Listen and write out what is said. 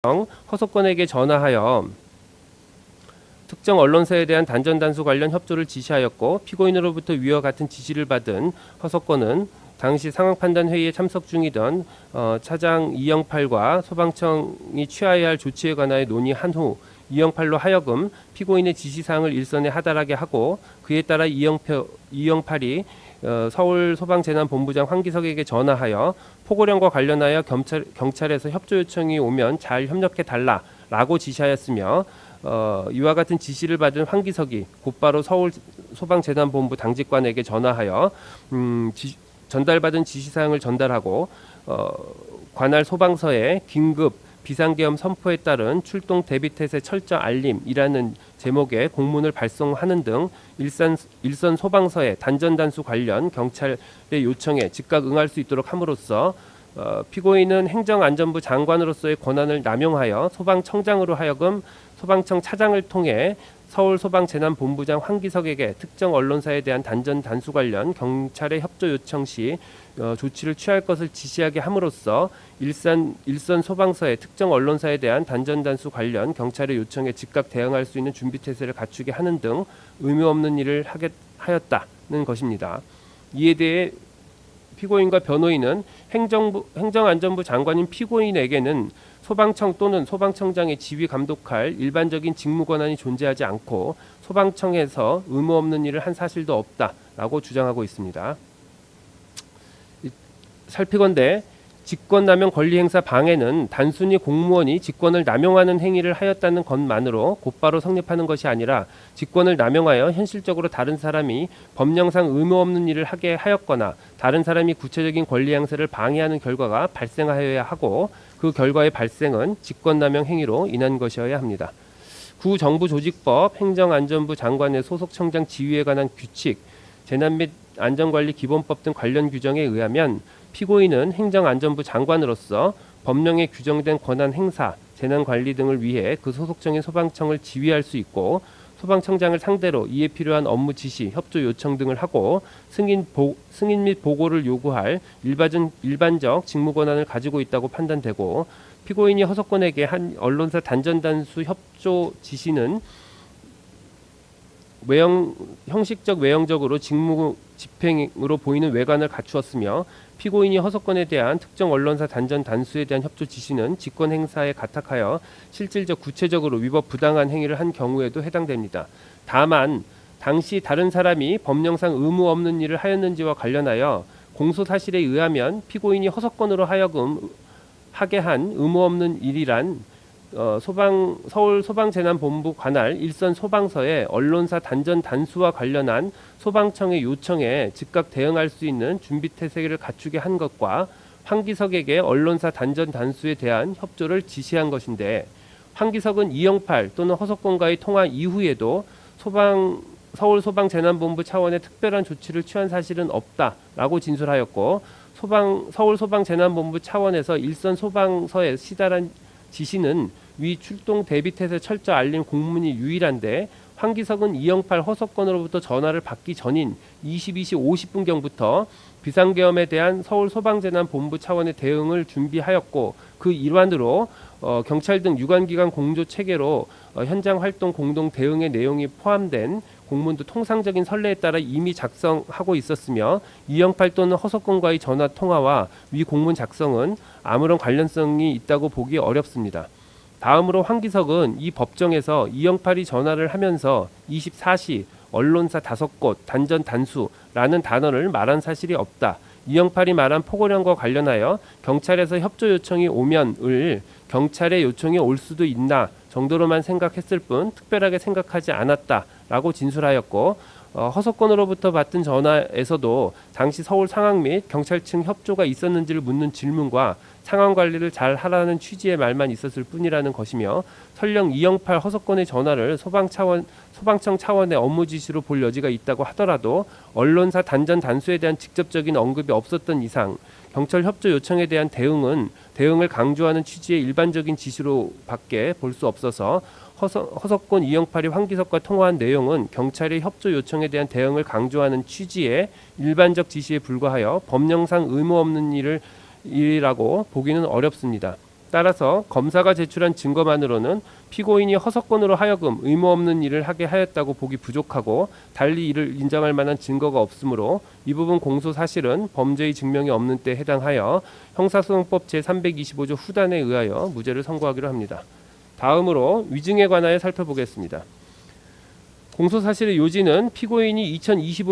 허석권에게 전화하여 특정 언론사에 대한 단전단수 관련 협조를 지시하였고, 피고인으로부터 위와 같은 지시를 받은 허석권은 당시 상황판단회의에 참석 중이던 차장 이영팔과 소방청이 취하여야 할 조치에 관하여 논의한 후 이영팔로 하여금 피고인의 지시사항을 일선에 하달하게 하고, 그에 따라 이영팔이 서울소방재난본부장 황기석에게 전화하여 포고령과 관련하여 경찰에서 협조 요청이 오면 잘 협력해 달라라고 지시하였으며, 이와 같은 지시를 받은 황기석이 곧바로 서울소방재난본부 당직관에게 전화하여 전달받은 지시사항을 전달하고, 관할 소방서에 긴급 비상계엄 선포에 따른 출동 대비태세 철저 알림이라는 제목의 공문을 발송하는 등 일선 소방서의 단전단수 관련 경찰의 요청에 즉각 응할 수 있도록 함으로써 피고인은 행정안전부 장관으로서의 권한을 남용하여 소방청장으로 하여금 소방청 차장을 통해 서울소방재난본부장 황기석에게 특정 언론사에 대한 단전단수 관련 경찰의 협조 요청 시 조치를 취할 것을 지시하게 함으로써 일선 소방서의 특정 언론사에 대한 단전단수 관련 경찰의 요청에 즉각 대응할 수 있는 준비태세를 갖추게 하는 등 의무 없는 일을 하였다는 것입니다. 이에 대해 피고인과 변호인은 행정안전부 장관인 피고인에게는 소방청 또는 소방청장의 지휘 감독할 일반적인 직무 권한이 존재하지 않고 소방청에서 의무 없는 일을 한 사실도 없다라고 주장하고 있습니다. 살피건대 직권남용 권리행사 방해는 단순히 공무원이 직권을 남용하는 행위를 하였다는 것만으로 곧바로 성립하는 것이 아니라, 직권을 남용하여 현실적으로 다른 사람이 법령상 의무 없는 일을 하게 하였거나 다른 사람이 구체적인 권리행사를 방해하는 결과가 발생하여야 하고, 그 결과의 발생은 직권남용 행위로 인한 것이어야 합니다. 구정부조직법 행정안전부 장관의 소속청장 지휘에 관한 규칙, 재난 및 안전관리 기본법 등 관련 규정에 의하면 피고인은 행정안전부 장관으로서 법령에 규정된 권한 행사, 재난관리 등을 위해 그 소속청인 소방청을 지휘할 수 있고, 소방청장을 상대로 이에 필요한 업무 지시, 협조 요청 등을 하고 승인 및 보고를 요구할 일반적 직무 권한을 가지고 있다고 판단되고, 피고인이 허석권에게 한 언론사 단전단수 협조 지시는 형식적 외형적으로 직무 집행으로 보이는 외관을 갖추었으며, 피고인이 허석권에 대한 특정 언론사 단전 단수에 대한 협조 지시는 직권 행사에 가탁하여 실질적 구체적으로 위법 부당한 행위를 한 경우에도 해당됩니다. 다만 당시 다른 사람이 법령상 의무 없는 일을 하였는지와 관련하여 공소 사실에 의하면 피고인이 허석권으로 하여금 하게 한 의무 없는 일이란 서울소방재난본부 관할 일선 소방서의 언론사 단전 단수와 관련한 소방청의 요청에 즉각 대응할 수 있는 준비태세를 갖추게 한 것과 황기석에게 언론사 단전 단수에 대한 협조를 지시한 것인데, 황기석은 이영팔 또는 허석권과의 통화 이후에도 서울소방재난본부 차원의 특별한 조치를 취한 사실은 없다라고 진술하였고, 서울소방재난본부 차원에서 일선 소방서에 시달한 지시는 위 출동 대비태세 철저 알림 공문이 유일한데, 황기석은 이영팔 허석권으로부터 전화를 받기 전인 22시 50분경부터 비상계엄에 대한 서울소방재난본부 차원의 대응을 준비하였고, 그 일환으로 경찰 등 유관기관 공조 체계로 현장 활동 공동 대응의 내용이 포함된 공문도 통상적인 선례에 따라 이미 작성하고 있었으며, 이영팔 또는 허석권과의 전화 통화와 위 공문 작성은 아무런 관련성이 있다고 보기 어렵습니다. 다음으로 황기석은 이 법정에서 이영팔이 전화를 하면서 24시, 언론사 5곳, 단전 단수라는 단어를 말한 사실이 없다, 이영팔이 말한 포고령과 관련하여 경찰에서 협조 요청이 오면을 경찰의 요청이 올 수도 있나 정도로만 생각했을 뿐 특별하게 생각하지 않았다라고 진술하였고, 허석권으로부터 받은 전화에서도 당시 서울 상황 및 경찰 측 협조가 있었는지를 묻는 질문과 상황 관리를 잘 하라는 취지의 말만 있었을 뿐이라는 것이며, 설령 이영팔 허석권의 전화를 소방청 차원의 업무 지시로 볼 여지가 있다고 하더라도 언론사 단전 단수에 대한 직접적인 언급이 없었던 이상 경찰 협조 요청에 대한 대응을 강조하는 취지의 일반적인 지시로 밖에 볼 수 없어서, 허석권, 이영팔이 황기석과 통화한 내용은 경찰의 협조 요청에 대한 대응을 강조하는 취지의 일반적 지시에 불과하여 법령상 의무 없는 일이라고 보기는 어렵습니다. 따라서 검사가 제출한 증거만으로는 피고인이 허석권으로 하여금 의무 없는 일을 하게 하였다고 보기 부족하고 달리 이를 인정할 만한 증거가 없으므로 이 부분 공소 사실은 범죄의 증명이 없는 때에 해당하여 형사소송법 제325조 후단에 의하여 무죄를 선고하기로 합니다. 다음으로 위증에 관하여 살펴보겠습니다. 공소 사실의 요지는 피고인이 2025년